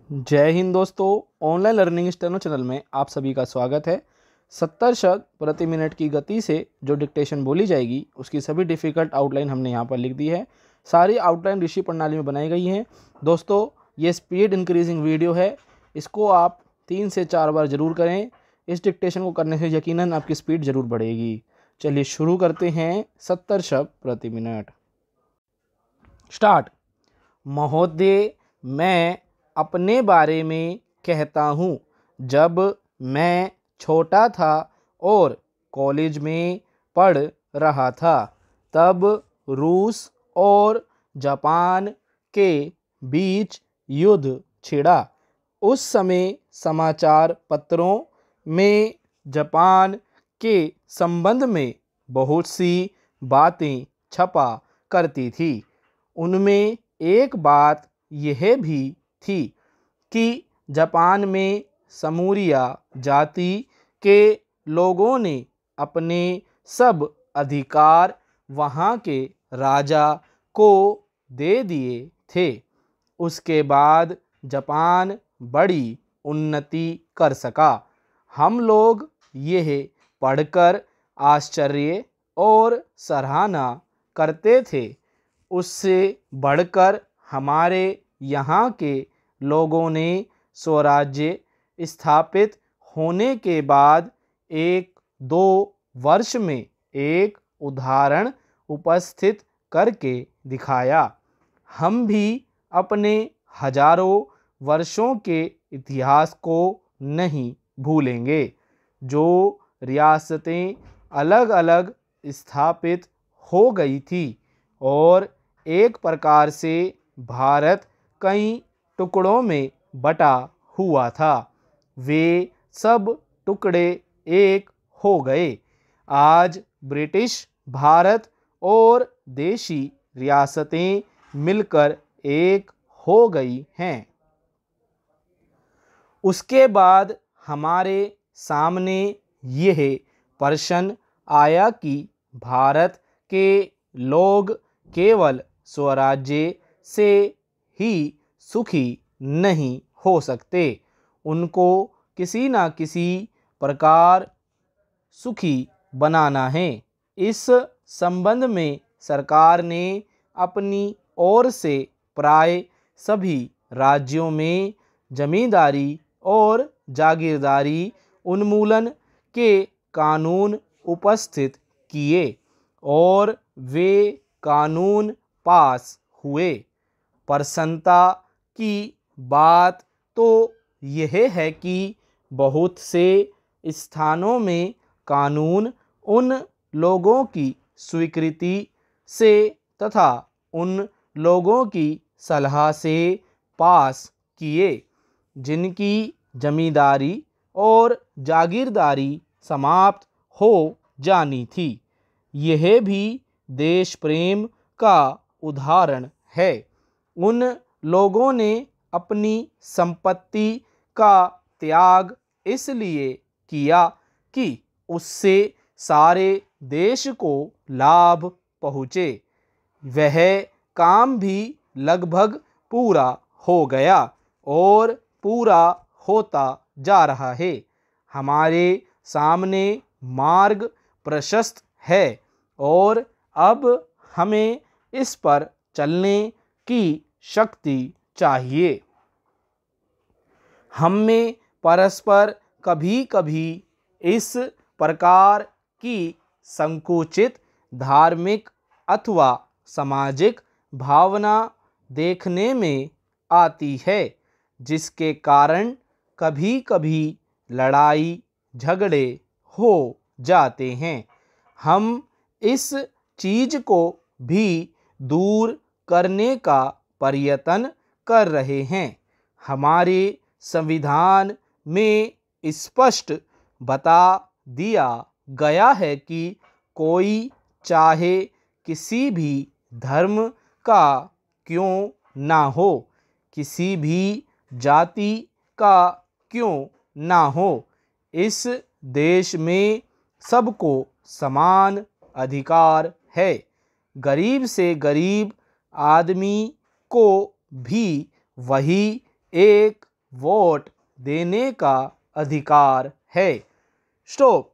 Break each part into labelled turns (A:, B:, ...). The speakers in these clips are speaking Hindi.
A: जय हिंद दोस्तों, ऑनलाइन लर्निंग स्टेनो चैनल में आप सभी का स्वागत है। 70 शब्द प्रति मिनट की गति से जो डिक्टेशन बोली जाएगी उसकी सभी डिफ़िकल्ट आउटलाइन हमने यहाँ पर लिख दी है। सारी आउटलाइन ऋषि प्रणाली में बनाई गई हैं। दोस्तों, ये स्पीड इंक्रीजिंग वीडियो है, इसको आप 3 से 4 बार ज़रूर करें। इस डिक्टेशन को करने से यकीनन आपकी स्पीड ज़रूर बढ़ेगी। चलिए शुरू करते हैं। 70 शब्द प्रति मिनट। स्टार्ट। महोदय, मैं अपने बारे में कहता हूँ। जब मैं छोटा था और कॉलेज में पढ़ रहा था, तब रूस और जापान के बीच युद्ध छिड़ा। उस समय समाचार पत्रों में जापान के संबंध में बहुत सी बातें छपा करती थी। उनमें एक बात यह भी थी कि जापान में समूरिया जाति के लोगों ने अपने सब अधिकार वहाँ के राजा को दे दिए थे। उसके बाद जापान बड़ी उन्नति कर सका। हम लोग यह पढ़कर आश्चर्य और सराहना करते थे। उससे बढ़कर हमारे यहाँ के लोगों ने स्वराज्य स्थापित होने के बाद 1-2 वर्ष में एक उदाहरण उपस्थित करके दिखाया। हम भी अपने हजारों वर्षों के इतिहास को नहीं भूलेंगे। जो रियासतें अलग अलग स्थापित हो गई थी और एक प्रकार से भारत कई टुकड़ों में बटा हुआ था, वे सब टुकड़े एक हो गए। आज ब्रिटिश भारत और देशी रियासतें मिलकर एक हो गई हैं। उसके बाद हमारे सामने यह प्रश्न आया कि भारत के लोग केवल स्वराज्य से ही सुखी नहीं हो सकते, उनको किसी न किसी प्रकार सुखी बनाना है। इस संबंध में सरकार ने अपनी ओर से प्राय सभी राज्यों में जमींदारी और जागीरदारी उन्मूलन के कानून उपस्थित किए और वे कानून पास हुए। प्रसन्नता की बात तो यह है कि बहुत से स्थानों में कानून उन लोगों की स्वीकृति से तथा उन लोगों की सलाह से पास किए जिनकी जमींदारी और जागीरदारी समाप्त हो जानी थी। यह भी देश प्रेम का उदाहरण है। उन लोगों ने अपनी संपत्ति का त्याग इसलिए किया कि उससे सारे देश को लाभ पहुँचे। वह काम भी लगभग पूरा हो गया और पूरा होता जा रहा है। हमारे सामने मार्ग प्रशस्त है और अब हमें इस पर चलने की शक्ति चाहिए। हम में परस्पर कभी कभी इस प्रकार की संकुचित धार्मिक अथवा सामाजिक भावना देखने में आती है, जिसके कारण कभी कभी लड़ाई झगड़े हो जाते हैं। हम इस चीज़ को भी दूर करने का प्रयत्न कर रहे हैं। हमारे संविधान में स्पष्ट बता दिया गया है कि कोई चाहे किसी भी धर्म का क्यों ना हो, किसी भी जाति का क्यों ना हो, इस देश में सबको समान अधिकार है। गरीब से गरीब आदमी को भी वही एक वोट देने का अधिकार है। स्टॉप।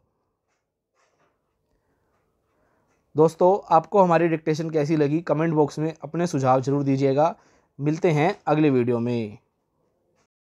A: दोस्तों, आपको हमारी डिक्टेशन कैसी लगी कमेंट बॉक्स में अपने सुझाव जरूर दीजिएगा। मिलते हैं अगले वीडियो में।